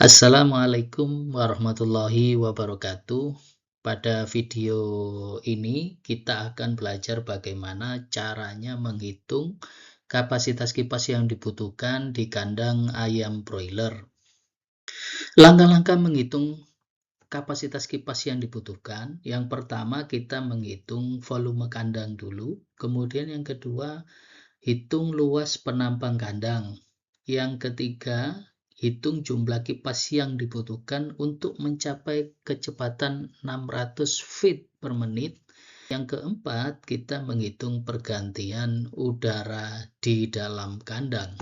Assalamualaikum warahmatullahi wabarakatuh. Pada video ini kita akan belajar bagaimana caranya menghitung kapasitas kipas yang dibutuhkan di kandang ayam broiler. Langkah-langkah menghitung kapasitas kipas yang dibutuhkan. Yang pertama kita menghitung volume kandang dulu. Kemudian yang kedua hitung luas penampang kandang. Yang ketiga, hitung jumlah kipas yang dibutuhkan untuk mencapai kecepatan 600 feet per menit. Yang keempat, kita menghitung pergantian udara di dalam kandang.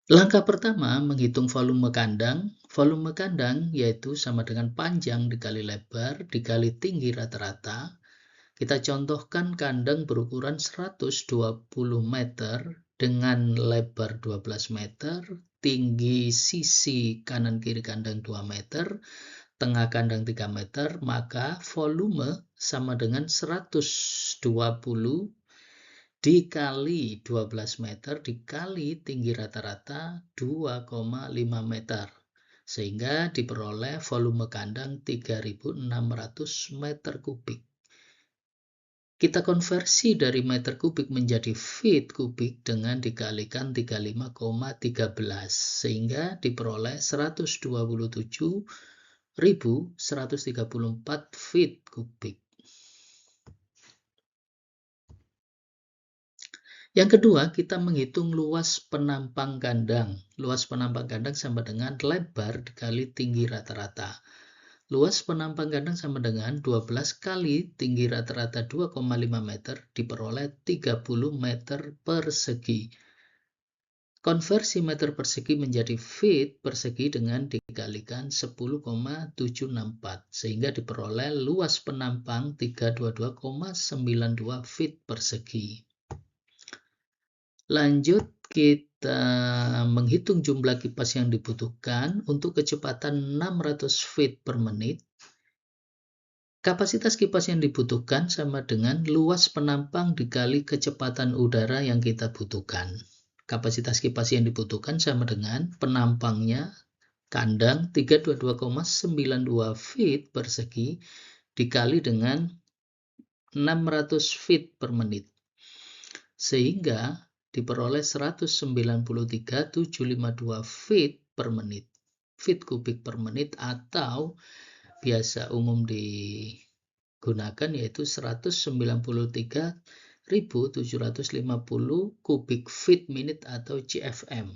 Langkah pertama, menghitung volume kandang. Volume kandang yaitu sama dengan panjang dikali lebar dikali tinggi rata-rata. Kita contohkan kandang berukuran 120 meter dengan lebar 12 meter, tinggi sisi kanan kiri kandang 2 meter, tengah kandang 3 meter, maka volume sama dengan 120 dikali 12 meter dikali tinggi rata-rata 2,5 meter. Sehingga diperoleh volume kandang 3.600 meter kubik. Kita konversi dari meter kubik menjadi feet kubik dengan dikalikan 35,13 sehingga diperoleh 127.134 feet kubik. Yang kedua, kita menghitung luas penampang kandang. Luas penampang kandang sama dengan lebar dikali tinggi rata-rata. Luas penampang kandang sama dengan 12 kali tinggi rata-rata 2,5 meter diperoleh 30 meter persegi. Konversi meter persegi menjadi feet persegi dengan dikalikan 10,764 sehingga diperoleh luas penampang 322,92 feet persegi. Lanjut kita menghitung jumlah kipas yang dibutuhkan untuk kecepatan 600 feet per menit. Kapasitas kipas yang dibutuhkan sama dengan luas penampang dikali kecepatan udara yang kita butuhkan. Kapasitas kipas yang dibutuhkan sama dengan penampangnya kandang 322,92 feet persegi dikali dengan 600 feet per menit. Sehingga diperoleh 193.752 feet per menit. Feet kubik per menit atau biasa umum digunakan yaitu 193.750 kubik feet minute atau CFM.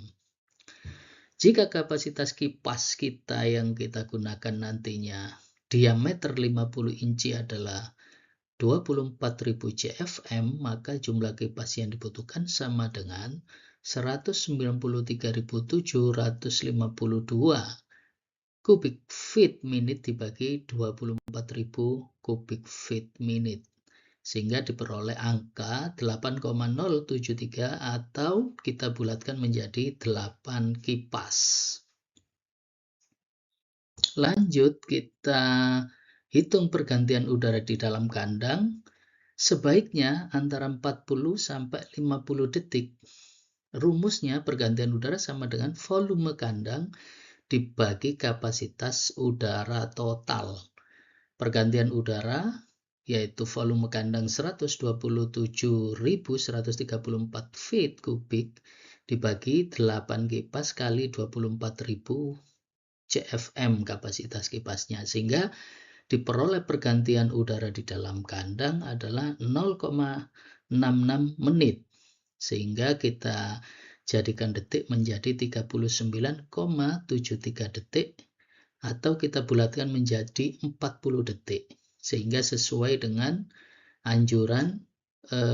Jika kapasitas kipas kita yang kita gunakan nantinya diameter 50 inci adalah 24.000 CFM, maka jumlah kipas yang dibutuhkan sama dengan 193.752 kubik feet minute dibagi 24.000 kubik feet minute. Sehingga diperoleh angka 8,073 atau kita bulatkan menjadi 8 kipas. Lanjut kita hitung pergantian udara di dalam kandang, sebaiknya antara 40 sampai 50 detik. Rumusnya pergantian udara sama dengan volume kandang dibagi kapasitas udara total. Pergantian udara yaitu volume kandang 127.134 feet kubik dibagi 8 kipas kali 24.000 CFM kapasitas kipasnya, sehingga diperoleh pergantian udara di dalam kandang adalah 0,66 menit, sehingga kita jadikan detik menjadi 39,73 detik atau kita bulatkan menjadi 40 detik, sehingga sesuai dengan anjuran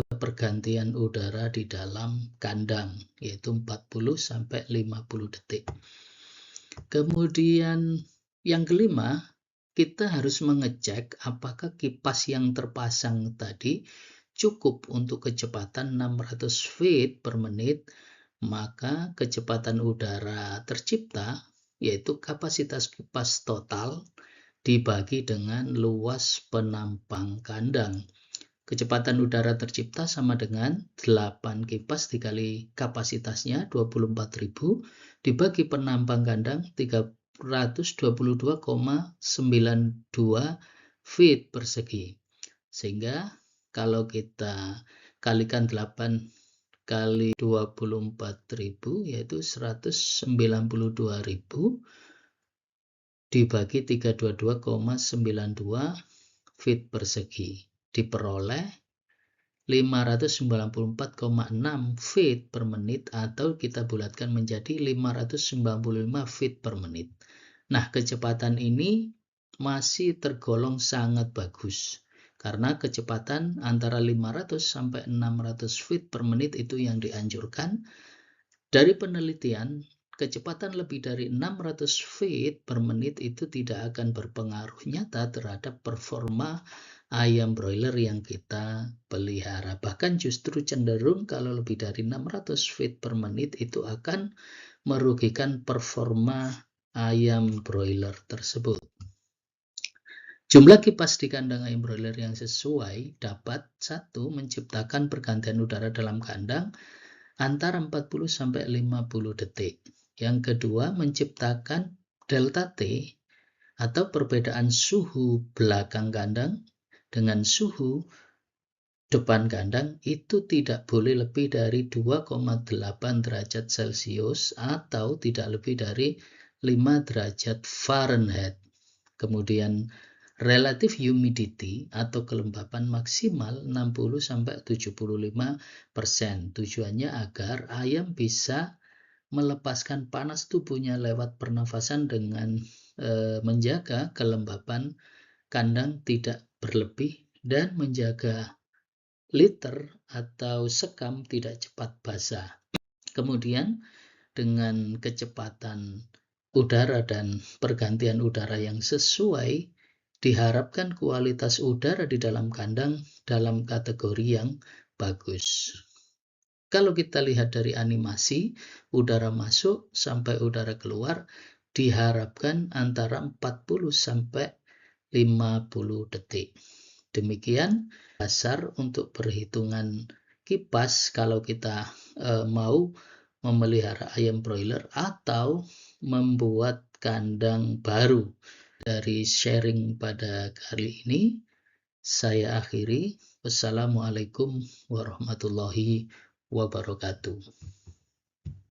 pergantian udara di dalam kandang yaitu 40 sampai 50 detik. Kemudian yang kelima, kita harus mengecek apakah kipas yang terpasang tadi cukup untuk kecepatan 600 feet per menit, maka kecepatan udara tercipta yaitu kapasitas kipas total dibagi dengan luas penampang kandang. Kecepatan udara tercipta sama dengan 8 kipas dikali kapasitasnya 24.000 dibagi penampang kandang 322,92 feet persegi. Sehingga kalau kita kalikan 8 kali 24.000 yaitu 192.000 dibagi 322,92 feet persegi diperoleh 594,6 feet per menit, atau kita bulatkan menjadi 595 feet per menit. Nah, kecepatan ini masih tergolong sangat bagus karena kecepatan antara 500 sampai 600 feet per menit itu yang dianjurkan. Dari penelitian, kecepatan lebih dari 600 feet per menit itu tidak akan berpengaruh nyata terhadap performa ayam broiler yang kita pelihara. Bahkan justru cenderung kalau lebih dari 600 feet per menit itu akan merugikan performa ayam broiler tersebut. Jumlah kipas di kandang ayam broiler yang sesuai dapat 1. Menciptakan pergantian udara dalam kandang antara 40 sampai 50 detik. Yang kedua, menciptakan delta T atau perbedaan suhu belakang kandang dengan suhu depan kandang itu tidak boleh lebih dari 2,8 derajat Celcius atau tidak lebih dari 5 derajat Fahrenheit. Kemudian relative humidity atau kelembapan maksimal 60-75%. Tujuannya agar ayam bisa melepaskan panas tubuhnya lewat pernafasan dengan menjaga kelembapan kandang tidak berlebih dan menjaga litter atau sekam tidak cepat basah. Kemudian dengan kecepatan udara dan pergantian udara yang sesuai, diharapkan kualitas udara di dalam kandang dalam kategori yang bagus. Kalau kita lihat dari animasi, udara masuk sampai udara keluar diharapkan antara 40 sampai 50 detik. Demikian dasar untuk perhitungan kipas kalau kita mau memelihara ayam broiler atau membuat kandang baru. Dari sharing pada kali ini, saya akhiri. Wassalamualaikum warahmatullahi wabarakatuh.